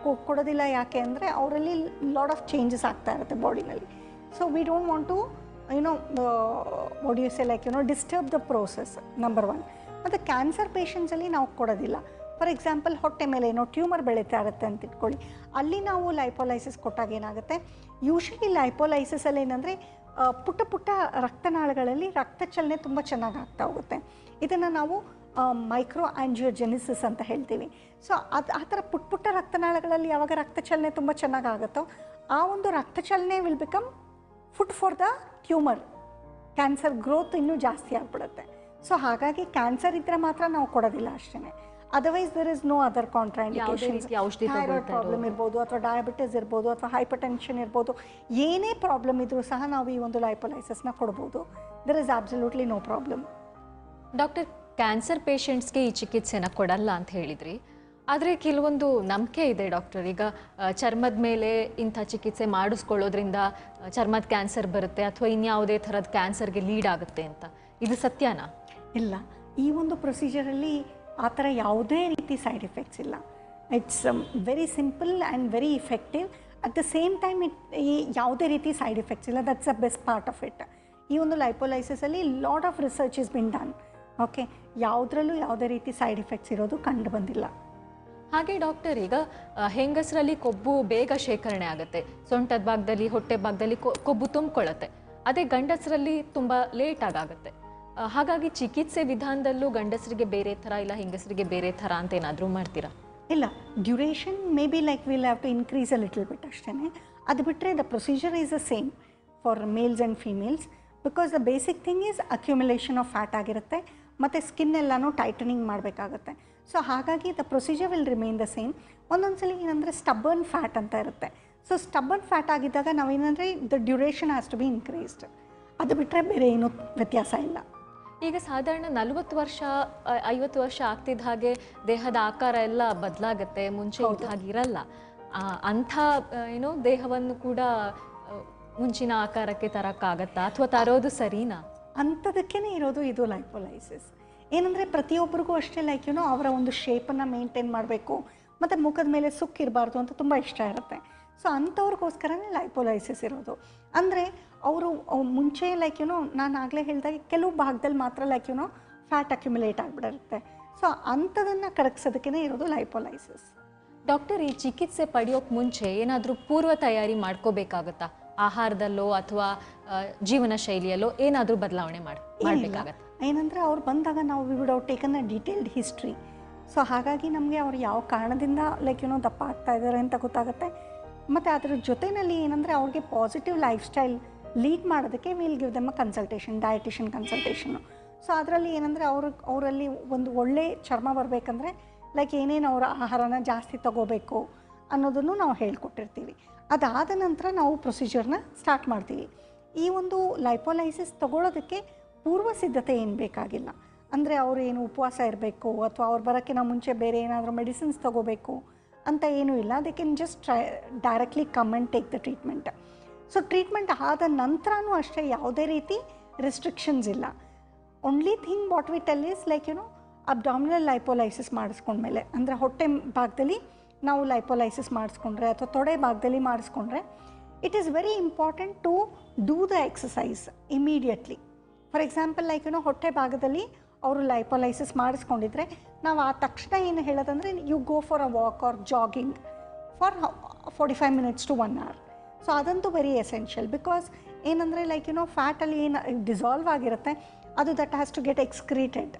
ಕೊಡೋದಿಲ್ಲ ಯಾಕೆ ಅಂದರೆ ಅವರಲ್ಲಿ ಲಾಟ್ ಆಫ್ ಚೇಂಜಸ್ ಆಗ್ತಾ ಇರುತ್ತೆ ಬಾಡಿನಲ್ಲಿ. So we don't want to what you say like disturb the process, number 1. ಮತ್ತು ಕ್ಯಾನ್ಸರ್ ಪೇಷಂಟ್ಸಲ್ಲಿ ನಾವು ಕೊಡೋದಿಲ್ಲ. ಫಾರ್ ಎಕ್ಸಾಂಪಲ್ ಹೊಟ್ಟೆ ಮೇಲೆ ಏನೋ ಟ್ಯೂಮರ್ ಬೆಳೀತಾ ಇರುತ್ತೆ ಅಂತ ಇಟ್ಕೊಳ್ಳಿ, ಅಲ್ಲಿ ನಾವು ಲೈಪೋಲೈಸಿಸ್ ಕೊಟ್ಟಾಗ ಏನಾಗುತ್ತೆ, ಯೂಶಲಿ ಲೈಪೋಲೈಸಿಸಲ್ಲಿ ಏನಂದರೆ ಪುಟ್ಟ ಪುಟ್ಟ ರಕ್ತನಾಳಗಳಲ್ಲಿ ರಕ್ತ ಚಲನೆ ತುಂಬ ಚೆನ್ನಾಗಿ ಆಗ್ತಾ ಹೋಗುತ್ತೆ. ಇದನ್ನು ನಾವು ಮೈಕ್ರೋ ಆಂಜಿಯೋಜೆನಿಸಿಸ್ ಅಂತ ಹೇಳ್ತೀವಿ. ಸೊ ಆ ಥರ ಪುಟ್ಟ ಪುಟ್ಟ ರಕ್ತನಾಳಗಳಲ್ಲಿ ಯಾವಾಗ ರಕ್ತ ಚಲನೆ ತುಂಬ ಚೆನ್ನಾಗಿ ಆಗುತ್ತೋ ಆ ಒಂದು ರಕ್ತ ಚಲನೆ will become food for the tumour. Cancer growth ಇನ್ನೂ ಜಾಸ್ತಿ ಆಗಿಬಿಡುತ್ತೆ. ಸೊ ಹಾಗಾಗಿ ಕ್ಯಾನ್ಸರ್ ಇದ್ದರೆ ಮಾತ್ರ ನಾವು ಕೊಡೋದಿಲ್ಲ ಅಷ್ಟೇ. Otherwise there is no other contraindications. Thyroid problem ಇರ್ಬೋದು ಅಥವಾ ಡಯಾಬಿಟಿಸ್ ಇರ್ಬೋದು ಅಥವಾ ಹೈಪರ್ ಟೆನ್ಷನ್ ಇರ್ಬೋದು, ಏನೇ ಪ್ರಾಬ್ಲಮ್ ಇದ್ದರೂ ಸಹ ನಾವು ಈ ಒಂದು ಲೈಪೋಲೈಸಿಸ್ನ ಕೊಡ್ಬೋದು. There is absolutely no problem. Doctor, cancer ಪೇಷಂಟ್ಸ್ಗೆ ಈ ಚಿಕಿತ್ಸೆನ ಕೊಡಲ್ಲ ಅಂತ ಹೇಳಿದ್ರಿ, ಆದರೆ ಕೆಲವೊಂದು ನಂಬಿಕೆ ಇದೆ ಡಾಕ್ಟರ್. ಈಗ ಚರ್ಮದ ಮೇಲೆ ಇಂಥ ಚಿಕಿತ್ಸೆ ಮಾಡಿಸ್ಕೊಳ್ಳೋದ್ರಿಂದ ಚರ್ಮದ ಕ್ಯಾನ್ಸರ್ ಬರುತ್ತೆ ಅಥವಾ ಇನ್ಯಾವುದೇ ಥರದ ಕ್ಯಾನ್ಸರ್ಗೆ ಲೀಡ್ ಆಗುತ್ತೆ ಅಂತ, ಇದು ಸತ್ಯನಾ? ಇಲ್ಲ, ಈ ಒಂದು ಪ್ರೊಸೀಜರಲ್ಲಿ ಆ ಥರ ಯಾವುದೇ ರೀತಿ ಸೈಡ್ ಎಫೆಕ್ಟ್ಸ್ ಇಲ್ಲ. It's very simple and very effective. At the same time ಯಾವುದೇ ರೀತಿ ಸೈಡ್ ಎಫೆಕ್ಟ್ಸ್ ಇಲ್ಲ. That's the best part of it. ಈ ಒಂದು ಲೈಪೋಲೈಸಿಸಲ್ಲಿ lot of research is been done. Okay, ಯಾವುದರಲ್ಲೂ ಯಾವುದೇ ರೀತಿ ಸೈಡ್ ಎಫೆಕ್ಟ್ಸ್ ಇರೋದು ಕಂಡು ಬಂದಿಲ್ಲ. ಹಾಗೆ ಡಾಕ್ಟರ್, ಈಗ ಹೆಂಗಸರಲ್ಲಿ ಕೊಬ್ಬು ಬೇಗ ಶೇಖರಣೆ ಆಗುತ್ತೆ, ಸೊಂಟದ ಭಾಗದಲ್ಲಿ ಹೊಟ್ಟೆ ಭಾಗದಲ್ಲಿ ಕೊಬ್ಬು ತುಂಬಿಕೊಳ್ಳುತ್ತೆ. ಅದೇ ಗಂಡಸರಲ್ಲಿ ತುಂಬ ಲೇಟ್ ಆಗುತ್ತೆ. ಹಾಗಾಗಿ ಚಿಕಿತ್ಸೆ ವಿಧಾನದಲ್ಲೂ ಗಂಡಸರಿಗೆ ಬೇರೆ ಥರ ಇಲ್ಲ ಹೆಂಗಸರಿಗೆ ಬೇರೆ ಥರ ಅಂತ ಏನಾದರೂ ಮಾಡ್ತೀರಾ? ಇಲ್ಲ, duration maybe like will have to increase a little bit ಅಷ್ಟೇ. ಅದು ಬಿಟ್ಟರೆ the procedure is the same for males and females. Because the basic thing is accumulation of fat ಆಗಿರುತ್ತೆ ಮತ್ತು ಸ್ಕಿನ್ ಎಲ್ಲನೂ ಟೈಟನಿಂಗ್ ಮಾಡಬೇಕಾಗುತ್ತೆ. ಸೊ ಹಾಗಾಗಿ the procedure will remain the same. ಒಂದೊಂದು ಸಲ ಏನಂದರೆ ಸ್ಟಬರ್ನ್ ಫ್ಯಾಟ್ ಅಂತ ಇರುತ್ತೆ. ಸೊ ಸ್ಟಬರ್ನ್ ಫ್ಯಾಟ್ ಆಗಿದ್ದಾಗ ನಾವೇನಂದರೆ the duration has to be increased. ಅದು ಬಿಟ್ಟರೆ ಬೇರೆ ಏನೂ ವ್ಯತ್ಯಾಸ ಇಲ್ಲ. ಈಗ ಸಾಧಾರಣ 40 ವರ್ಷ 50 ವರ್ಷ ಆಗ್ತಿದ್ದ ಹಾಗೆ ದೇಹದ ಆಕಾರ ಎಲ್ಲ ಬದಲಾಗುತ್ತೆ, ಮುಂಚೆ ಇದ್ದ ಹಾಗೆ ಇರಲ್ಲ. ಅಂಥ ಏನೋ ದೇಹವನ್ನು ಕೂಡ ಮುಂಚಿನ ಆಕಾರಕ್ಕೆ ತರೋಕ್ಕಾಗತ್ತಾ ಅಥವಾ ತರೋದು ಸರಿನಾ? ಅಂಥದಕ್ಕೇ ಇರೋದು ಇದು ಲೈಪೋಲೈಸಿಸ್. ಏನಂದರೆ ಪ್ರತಿಯೊಬ್ಬರಿಗೂ ಅಷ್ಟೇ ಅವರ ಒಂದು ಶೇಪನ್ನು ಮೇಂಟೈನ್ ಮಾಡಬೇಕು ಮತ್ತು ಮುಖದ ಮೇಲೆ ಸುಕ್ಕಿರಬಾರ್ದು ಅಂತ ತುಂಬ ಇಷ್ಟ ಇರುತ್ತೆ. ಸೊ ಅಂಥವ್ರಿಗೋಸ್ಕರನೇ ಲೈಪೋಲೈಸಿಸ್ ಇರೋದು. ಅಂದರೆ ಅವರು ಮುಂಚೆ ನಾನು ಆಗಲೇ ಹೇಳಿದಾಗ ಕೆಲವು ಭಾಗದಲ್ಲಿ ಮಾತ್ರ ಫ್ಯಾಟ್ ಅಕ್ಯುಮುಲೇಟ್ ಆಗಿಬಿಡಿರುತ್ತೆ. ಸೊ ಅಂಥದನ್ನು ಕರಗಿಸೋದಕ್ಕೇ ಇರೋದು ಲೈಪೋಲೈಸಿಸ್. ಡಾಕ್ಟರ್, ಈ ಚಿಕಿತ್ಸೆ ಪಡೆಯೋಕ್ಕೆ ಮುಂಚೆ ಏನಾದರೂ ಪೂರ್ವ ತಯಾರಿ ಮಾಡ್ಕೋಬೇಕಾಗುತ್ತಾ? ಆಹಾರದಲ್ಲೋ ಅಥವಾ ಜೀವನ ಶೈಲಿಯಲ್ಲೋ ಏನಾದರೂ ಬದಲಾವಣೆ ಮಾಡಬೇಕಾಗತ್ತೆ? ಏನಂದರೆ ಅವ್ರು ಬಂದಾಗ ನಾವು we would have taken a detailed history. So ಹಾಗಾಗಿ ನಮಗೆ ಅವ್ರು ಯಾವ ಕಾರಣದಿಂದ ದಪ್ಪ ಆಗ್ತಾ ಇದ್ದಾರೆ ಅಂತ ಗೊತ್ತಾಗುತ್ತೆ. ಮತ್ತು ಅದ್ರ ಜೊತೆಯಲ್ಲಿ ಏನಂದರೆ ಅವ್ರಿಗೆ ಪಾಸಿಟಿವ್ ಲೈಫ್ ಸ್ಟೈಲ್ ಲೀಡ್ ಮಾಡೋದಕ್ಕೆ will give them a consultation, dietitian consultation. So ಅದರಲ್ಲಿ ಏನಂದರೆ ಅವರಲ್ಲಿ ಒಂದು ಒಳ್ಳೆ ಚರ್ಮ ಬರಬೇಕಂದ್ರೆ ಏನೇನು ಅವರ ಆಹಾರನ ಜಾಸ್ತಿ ತಗೋಬೇಕು ಅನ್ನೋದನ್ನು ನಾವು ಹೇಳ್ಕೊಟ್ಟಿರ್ತೀವಿ. ಅದಾದ ನಂತರ ನಾವು ಪ್ರೊಸೀಜರ್ನ ಸ್ಟಾರ್ಟ್ ಮಾಡ್ತೀವಿ. ಈ ಒಂದು ಲೈಪೋಲೈಸಿಸ್ ತಗೊಳ್ಳೋದಕ್ಕೆ ಪೂರ್ವ ಸಿದ್ಧತೆ ಏನು ಬೇಕಾಗಿಲ್ಲ. ಅಂದರೆ ಅವರು ಏನು ಉಪವಾಸ ಇರಬೇಕು ಅಥವಾ ಅವ್ರು ಬರೋಕ್ಕಿಂತ ಮುಂಚೆ ಬೇರೆ ಏನಾದರೂ ಮೆಡಿಸಿನ್ಸ್ ತಗೋಬೇಕು ಅಂತ ಏನೂ ಇಲ್ಲ. They can just directly come and take the treatment. So treatment ಆದ ನಂತರನೂ ಅಷ್ಟೇ ಯಾವುದೇ ರೀತಿ ರೆಸ್ಟ್ರಿಕ್ಷನ್ಸ್ ಇಲ್ಲ. Only thing what we tell is abdominal lipolysis ಮಾಡಿಸ್ಕೊಂಡ್ಮೇಲೆ, ಅಂದರೆ ಹೊಟ್ಟೆ ಭಾಗದಲ್ಲಿ ನಾವು ಲೈಪೋಲೈಸಿಸ್ ಮಾಡಿಸ್ಕೊಂಡ್ರೆ ಅಥವಾ ತೊಡೆ ಭಾಗದಲ್ಲಿ ಮಾಡಿಸ್ಕೊಂಡ್ರೆ it is very important to do the exercise immediately. For example ಹೊಟ್ಟೆ ಭಾಗದಲ್ಲಿ ಅವರು ಲೈಪೋಲೈಸಿಸ್ ಮಾಡಿಸ್ಕೊಂಡಿದ್ರೆ ನಾವು ಆ ತಕ್ಷಣ ಏನು ಹೇಳೋದಂದರೆ you go for a walk or jogging for 45 minutes to 1 hour. So ಅದಂತೂ ವೆರಿ ಎಸೆನ್ಷಿಯಲ್. ಬಿಕಾಸ್ ಏನಂದರೆ ಫ್ಯಾಟಲ್ಲಿ ಏನು ಡಿಸಾಲ್ವ್ ಆಗಿರುತ್ತೆ ಅದು that has to get excreted.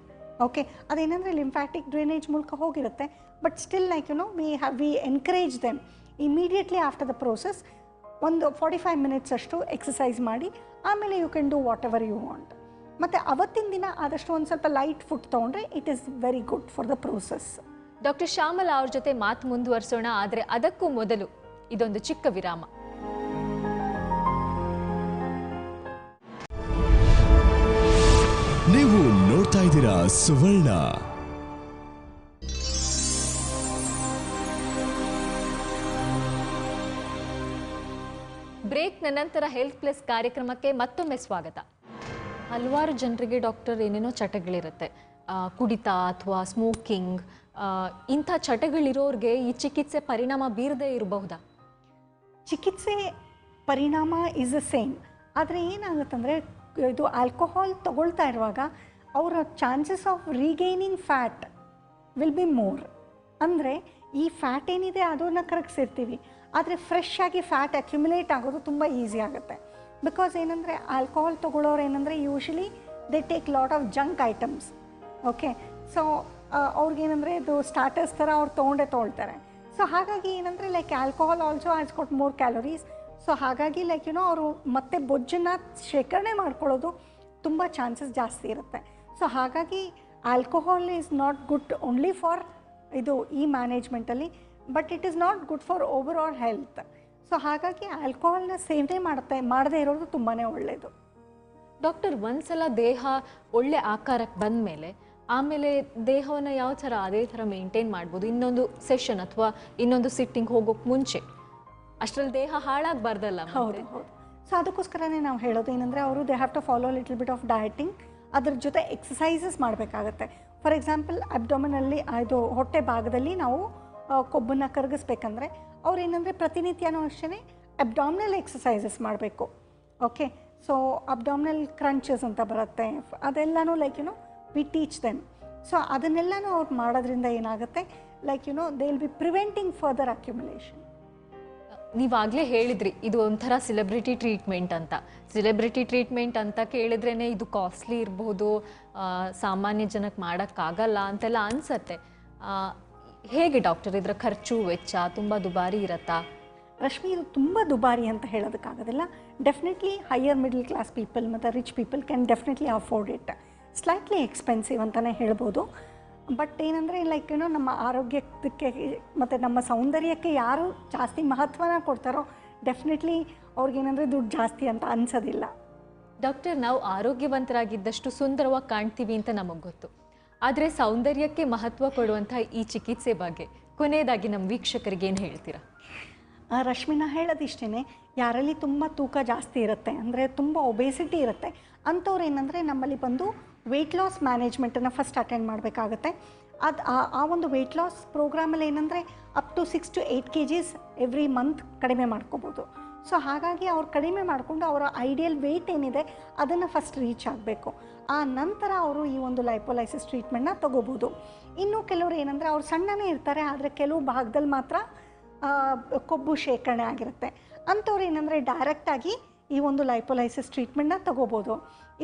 Okay, ಅದೇನಂದರೆ ಲಿಂಫ್ಯಾಟಿಕ್ ಡ್ರೈನೇಜ್ ಮೂಲಕ ಹೋಗಿರುತ್ತೆ. But still we encourage them immediately after the process ಒಂದು 45 minutes ಅಷ್ಟು ಎಕ್ಸಸೈಸ್ ಮಾಡಿ ಆಮೇಲೆ you can do whatever you want. ಮತ್ತು ಅವತ್ತಿನ ದಿನ ಆದಷ್ಟು ಒಂದು ಸ್ವಲ್ಪ ಲೈಟ್ ಫುಡ್ ತೊಗೊಂಡ್ರೆ it is very good for the process. Doctor Shyamala ಅವ್ರ ಜೊತೆ ಮಾತು ಮುಂದುವರಿಸೋಣ. ಆದರೆ ಅದಕ್ಕೂ ಮೊದಲು ಇದೊಂದು ಚಿಕ್ಕ ವಿರಾಮ. ನೀವು ನೋಡ್ತಾ ಇದ್ದೀರಾ ಸುವರ್ಣ. ಬ್ರೇಕ್ನ ನಂತರ ಹೆಲ್ತ್ ಪ್ಲಸ್ ಕಾರ್ಯಕ್ರಮಕ್ಕೆ ಮತ್ತೊಮ್ಮೆ ಸ್ವಾಗತ. ಹಲವಾರು ಜನರಿಗೆ ಡಾಕ್ಟರ್ ಏನೇನೋ ಚಟಗಳಿರುತ್ತೆ, ಕುಡಿತ ಅಥವಾ ಸ್ಮೋಕಿಂಗ್, ಇಂಥ ಚಟಗಳಿರೋರಿಗೆ ಈ ಚಿಕಿತ್ಸೆ ಪರಿಣಾಮ ಬೀರದೇ ಇರಬಹುದಾ? ಚಿಕಿತ್ಸೆ ಪರಿಣಾಮ ಈಸ್ ದ ಸೇಮ್. ಆದರೆ ಏನಾಗುತ್ತಂದರೆ ಇದು ಆಲ್ಕೋಹಾಲ್ ತಗೊಳ್ತಾ ಇರುವಾಗ ಅವರ chances of regaining fat will be more. ಅಂದರೆ ಈ ಫ್ಯಾಟ್ ಏನಿದೆ ಅದನ್ನು ಕರಗಿಸಿರ್ತೀವಿ, ಆದರೆ ಫ್ರೆಶ್ ಆಗಿ ಫ್ಯಾಟ್ ಅಕ್ಯುಮುಲೇಟ್ ಆಗೋದು ತುಂಬ ಈಸಿ ಆಗುತ್ತೆ. ಬಿಕಾಸ್ ಏನಂದರೆ ಆಲ್ಕೋಹಾಲ್ ತೊಗೊಳ್ಳೋರು ಏನಂದರೆ usually they take lot of junk items. Okay, so ಅವ್ರಿಗೇನಂದರೆ ಇದು ಸ್ಟಾರ್ಟರ್ಸ್ ಥರ ಅವ್ರು ತೊಗೊಳ್ತಾರೆ. ಸೊ ಹಾಗಾಗಿ ಏನಂದರೆ alcohol also has got more calories. So ಹಾಗಾಗಿ ಅವರು ಮತ್ತೆ ಬೊಜ್ಜನ್ನು ಶೇಖರಣೆ ಮಾಡ್ಕೊಳ್ಳೋದು ತುಂಬ ಚಾನ್ಸಸ್ ಜಾಸ್ತಿ ಇರುತ್ತೆ. ಸೊ ಹಾಗಾಗಿ alcohol is not good only for ಇದು ಈ ಮ್ಯಾನೇಜ್ಮೆಂಟಲ್ಲಿ, but it is not good for overall health. So ಹಾಗಾಗಿ ಆಲ್ಕೋಹಾಲ್ನ ಸೇವನೆ ಮಾಡದೇ ಇರೋದು ತುಂಬಾ ಒಳ್ಳೆಯದು. ಡಾಕ್ಟರ್, ಒಂದ್ಸಲ ದೇಹ ಒಳ್ಳೆ ಆಕಾರಕ್ಕೆ ಬಂದ ಮೇಲೆ ಆಮೇಲೆ ದೇಹವನ್ನು ಯಾವ ಥರ ಅದೇ ಥರ ಮೇಂಟೈನ್ ಮಾಡ್ಬೋದು? ಇನ್ನೊಂದು ಸೆಷನ್ ಅಥವಾ ಇನ್ನೊಂದು ಸಿಟ್ಟಿಂಗ್ ಹೋಗೋಕ್ಕೆ ಮುಂಚೆ ಅಷ್ಟರಲ್ಲಿ ದೇಹ ಹಾಳಾಗಬಾರ್ದಲ್ಲ? ಹೌದು. ಸೊ ಅದಕ್ಕೋಸ್ಕರನೇ ನಾವು ಹೇಳೋದು ಏನಂದರೆ ಅವರು they have to follow little bit of dieting ಅದ್ರ ಜೊತೆ ಎಕ್ಸಸೈಸಸ್ ಮಾಡಬೇಕಾಗತ್ತೆ. ಫಾರ್ ಎಕ್ಸಾಂಪಲ್ ಅಬ್ಡೊಮಿನಲ್ಲಿ ಇದು ಹೊಟ್ಟೆ ಭಾಗದಲ್ಲಿ ನಾವು ಕೊಬ್ಬನ್ನು ಕರಗಿಸ್ಬೇಕಂದ್ರೆ ಅವ್ರೇನಂದರೆ ಪ್ರತಿನಿತ್ಯನೂ ಅಷ್ಟೇ ಅಬ್ಡಾಮಿನಲ್ ಎಕ್ಸಸೈಸಸ್ ಮಾಡಬೇಕು. ಓಕೆ, ಸೊ ಅಬ್ಡಾಮಿನಲ್ ಕ್ರಂಚಸ್ ಅಂತ ಬರುತ್ತೆ, ಅದೆಲ್ಲನೂ ವಿ ಟೀಚ್ ದೆಮ್. ಸೊ ಅದನ್ನೆಲ್ಲನೂ ಅವ್ರು ಮಾಡೋದ್ರಿಂದ ಏನಾಗುತ್ತೆ, they will be preventing further accumulation. ನೀವಾಗಲೇ ಹೇಳಿದ್ರಿ ಇದು ಒಂಥರ ಸೆಲೆಬ್ರಿಟಿ ಟ್ರೀಟ್ಮೆಂಟ್ ಅಂತ. ಸೆಲೆಬ್ರಿಟಿ ಟ್ರೀಟ್ಮೆಂಟ್ ಅಂತ ಕೇಳಿದ್ರೇ ಇದು ಕಾಸ್ಟ್ಲಿ ಇರ್ಬೋದು, ಸಾಮಾನ್ಯ ಜನಕ್ಕೆ ಮಾಡೋಕ್ಕಾಗಲ್ಲ ಅಂತೆಲ್ಲ ಅನಿಸತ್ತೆ. ಹೇಗೆ ಡಾಕ್ಟರ್ ಇದರ ಖರ್ಚು ವೆಚ್ಚ ತುಂಬ ದುಬಾರಿ ಇರತ್ತಾ? ರಶ್ಮಿ, ಇದು ತುಂಬ ದುಬಾರಿ ಅಂತ ಹೇಳೋದಕ್ಕಾಗೋದಿಲ್ಲ. Definitely higher middle class people ಮತ್ತು rich people can definitely afford it. Slightly expensive ಅಂತಲೇ ಹೇಳ್ಬೋದು. ಬಟ್ ಏನಂದರೆ ನಮ್ಮ ಆರೋಗ್ಯಕ್ಕೆ ಮತ್ತು ನಮ್ಮ ಸೌಂದರ್ಯಕ್ಕೆ ಯಾರು ಜಾಸ್ತಿ ಮಹತ್ವನ ಕೊಡ್ತಾರೋ ಡೆಫಿನೆಟ್ಲಿ ಅವ್ರಿಗೇನಂದರೆ ದುಡ್ಡು ಜಾಸ್ತಿ ಅಂತ ಅನಿಸೋದಿಲ್ಲ. ಡಾಕ್ಟರ್, ನಾವು ಆರೋಗ್ಯವಂತರಾಗಿದ್ದಷ್ಟು ಸುಂದರವಾಗಿ ಕಾಣ್ತೀವಿ ಅಂತ ನಮಗೆ ಗೊತ್ತು. ಆದರೆ ಸೌಂದರ್ಯಕ್ಕೆ ಮಹತ್ವ ಕೊಡುವಂಥ ಈ ಚಿಕಿತ್ಸೆ ಬಗ್ಗೆ ಕೊನೆಯದಾಗಿ ನಮ್ಮ ವೀಕ್ಷಕರಿಗೆ ಏನು ಹೇಳ್ತೀರಾ? ರಶ್ಮಿನ ಹೇಳೋದಿಷ್ಟೇ, ಯಾರಲ್ಲಿ ತುಂಬ ತೂಕ ಜಾಸ್ತಿ ಇರುತ್ತೆ, ಅಂದರೆ ತುಂಬ ಒಬೇಸಿಟಿ ಇರುತ್ತೆ, ಅಂಥವ್ರು ಏನಂದರೆ ನಮ್ಮಲ್ಲಿ ಬಂದು ವೆಯ್ಟ್ ಲಾಸ್ ಮ್ಯಾನೇಜ್ಮೆಂಟನ್ನು ಫಸ್ಟ್ ಅಟೆಂಡ್ ಮಾಡಬೇಕಾಗತ್ತೆ. ಆ ಒಂದು ವೆಯ್ಟ್ ಲಾಸ್ ಪ್ರೋಗ್ರಾಮಲ್ಲಿ ಏನಂದರೆ up to 6 to 8 kgs every month ಕಡಿಮೆ ಮಾಡ್ಕೋಬೋದು. ಸೊ ಹಾಗಾಗಿ ಅವ್ರು ಕಡಿಮೆ ಮಾಡಿಕೊಂಡು ಅವರ ಐಡಿಯಲ್ ವೆಯ್ಟ್ ಏನಿದೆ ಅದನ್ನು ಫಸ್ಟ್ ರೀಚ್ ಆಗಬೇಕು. ಆ ನಂತರ ಅವರು ಈ ಒಂದು ಲೈಪೋಲೈಸಿಸ್ ಟ್ರೀಟ್ಮೆಂಟ್ನ ತೊಗೋಬೋದು. ಇನ್ನು ಕೆಲವರು ಏನಂದರೆ ಅವ್ರು ಸಣ್ಣನೇ ಇರ್ತಾರೆ, ಆದರೆ ಕೆಲವು ಭಾಗದಲ್ಲಿ ಮಾತ್ರ ಕೊಬ್ಬು ಶೇಖರಣೆ ಆಗಿರುತ್ತೆ. ಅಂಥವ್ರು ಏನಂದರೆ ಡೈರೆಕ್ಟಾಗಿ ಈ ಒಂದು ಲೈಪೋಲೈಸಿಸ್ ಟ್ರೀಟ್ಮೆಂಟ್ನ ತೊಗೋಬೋದು.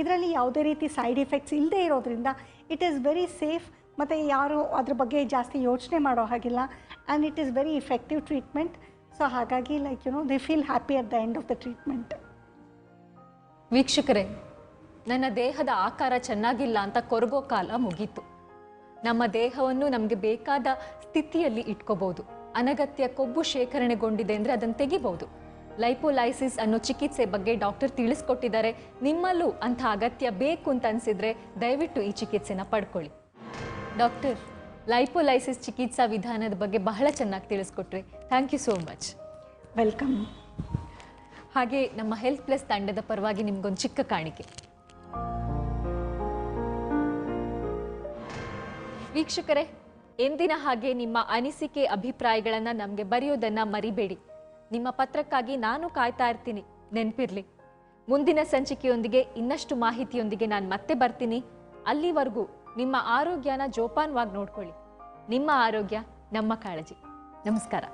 ಇದರಲ್ಲಿ ಯಾವುದೇ ರೀತಿ ಸೈಡ್ ಎಫೆಕ್ಟ್ಸ್ ಇಲ್ಲದೆ ಇರೋದ್ರಿಂದ ಇಟ್ ಈಸ್ ವೆರಿ ಸೇಫ್, ಮತ್ತು ಯಾರು ಅದ್ರ ಬಗ್ಗೆ ಜಾಸ್ತಿ ಯೋಚನೆ ಮಾಡೋ ಹಾಗಿಲ್ಲ. And it is very effective treatment. So ಹಾಗಾಗಿ they feel happy at the end of the treatment. ವೀಕ್ಷಕರೇ, ನನ್ನ ದೇಹದ ಆಕಾರ ಚೆನ್ನಾಗಿಲ್ಲ ಅಂತ ಕೊರಗೋ ಕಾಲ ಮುಗೀತು. ನಮ್ಮ ದೇಹವನ್ನು ನಮಗೆ ಬೇಕಾದ ಸ್ಥಿತಿಯಲ್ಲಿ ಇಟ್ಕೋಬಹುದು. ಅನಗತ್ಯ ಕೊಬ್ಬು ಶೇಖರಣೆಗೊಂಡಿದೆ ಅಂದರೆ ಅದನ್ನು ತೆಗಿಬಹುದು. ಲೈಪೋಲೈಸಿಸ್ ಅನ್ನೋ ಚಿಕಿತ್ಸೆ ಬಗ್ಗೆ ಡಾಕ್ಟರ್ ತಿಳಿಸ್ಕೊಟ್ಟಿದ್ದಾರೆ. ನಿಮ್ಮಲ್ಲೂ ಅಂಥ ಅಗತ್ಯ ಬೇಕು ಅಂತ ಅನಿಸಿದರೆ ದಯವಿಟ್ಟು ಈ ಚಿಕಿತ್ಸೆನ ಪಡ್ಕೊಳ್ಳಿ. ಡಾಕ್ಟರ್, ಲೈಪೋಲೈಸಿಸ್ ಚಿಕಿತ್ಸಾ ವಿಧಾನದ ಬಗ್ಗೆ ಬಹಳ ಚೆನ್ನಾಗಿ ತಿಳಿಸ್ಕೊಟ್ರಿ. Thank you so much. Welcome. ಹಾಗೆ ನಮ್ಮ ಹೆಲ್ತ್ ಪ್ಲಸ್ ತಂಡದ ಪರವಾಗಿ ನಿಮ್ಗೊಂದು ಚಿಕ್ಕ ಕಾಣಿಕೆ. ವೀಕ್ಷಕರೇ, ಎಂದಿನ ಹಾಗೆ ನಿಮ್ಮ ಅನಿಸಿಕೆ ಅಭಿಪ್ರಾಯಗಳನ್ನು ನಮಗೆ ಬರೆಯೋದನ್ನು ಮರಿಬೇಡಿ. ನಿಮ್ಮ ಪತ್ರಕ್ಕಾಗಿ ನಾನು ಕಾಯ್ತಾ ಇರ್ತೀನಿ. ನೆನಪಿರಲಿ, ಮುಂದಿನ ಸಂಚಿಕೆಯೊಂದಿಗೆ ಇನ್ನಷ್ಟು ಮಾಹಿತಿಯೊಂದಿಗೆ ನಾನು ಮತ್ತೆ ಬರ್ತೀನಿ. ಅಲ್ಲಿವರೆಗೂ ನಿಮ್ಮ ಆರೋಗ್ಯನ ಜೋಪಾನವಾಗಿ ನೋಡ್ಕೊಳ್ಳಿ. ನಿಮ್ಮ ಆರೋಗ್ಯ ನಮ್ಮ ಕಾಳಜಿ. ನಮಸ್ಕಾರ.